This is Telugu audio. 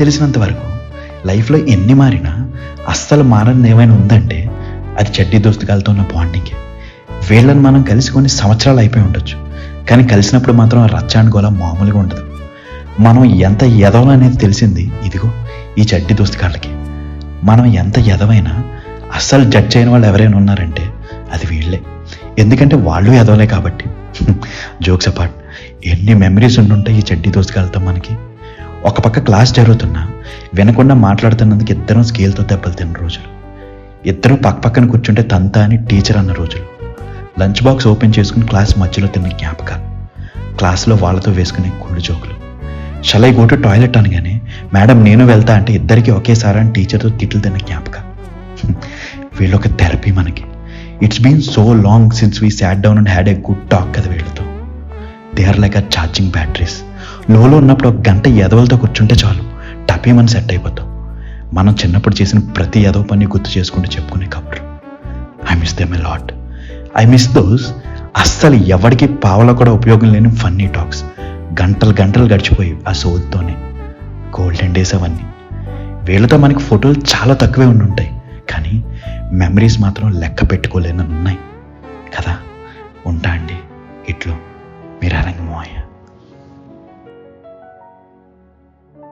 తెలిసినంత వరకు లైఫ్లో ఎన్ని మారినా అస్సలు మారని ఏమైనా ఉందంటే అది చెడ్డీ దోస్తుగాలతో ఉన్న బాండింగే. వీళ్ళని మనం కలిసి కొన్ని సంవత్సరాలు అయిపోయి ఉండొచ్చు, కానీ కలిసినప్పుడు మాత్రం రచ్చాండ్ గోళ మామూలుగా ఉండదు. మనం ఎంత ఎదవం అనేది తెలిసింది ఇదిగో ఈ చెడ్డీ దోస్తుగాళ్ళకి. మనం ఎంత ఎదవైనా అస్సలు జడ్జ్ చేయని వాళ్ళు ఎవరైనా ఉన్నారంటే అది వీళ్ళే. ఎందుకంటే వాళ్ళు ఎదవలే కాబట్టి. జోక్స్ అపార్ట్, ఎన్ని మెమరీస్ ఉండుంటాయి ఈ చెడ్డీ దోస్తుగాలతో మనకి. ఒక పక్క క్లాస్ జరుగుతున్నా వినకుండా మాట్లాడుతున్నందుకు ఇద్దరం స్కేల్తో దెబ్బలు తిన్న రోజులు, ఇద్దరం పక్కన కూర్చుంటే తంతా అని టీచర్ అన్న రోజులు, లంచ్ బాక్స్ ఓపెన్ చేసుకుని క్లాస్ మధ్యలో తిన్న జ్ఞాపకాలు, క్లాస్లో వాళ్ళతో వేసుకునే కుళ్ళు జోకులు, shall I go to toilet అనగానే మేడం నేను వెళ్తా అంటే ఇద్దరికి ఒకేసారి అని టీచర్తో తిట్లు తిన్న జ్ఞాపకాలు. వీళ్ళొక థెరపీ మనకి. It's been so long since we sat down and had a good talk కదా వీళ్ళతో. They are like a charging batteries. లోలో ఉన్నప్పుడు ఒక గంట ఎదవలతో కూర్చుంటే చాలు, టపేమని సెట్ అయిపోతాం. మనం చిన్నప్పుడు చేసిన ప్రతి ఎదవ పని గుర్తు చేసుకుంటూ చెప్పుకునే కబుర్లు. I miss them a lot. I miss those అస్సలు ఎవరికి పావలో కూడా ఉపయోగం లేని ఫన్నీ టాక్స్. గంటలు గంటలు గడిచిపోయి ఆ సోద్తోనే. గోల్డెన్ డేస్ అవన్నీ. వీళ్ళతో మనకి ఫోటోలు చాలా తక్కువే ఉండుంటాయి, కానీ మెమరీస్ మాత్రం లెక్క పెట్టుకోలేనని ఉన్నాయి.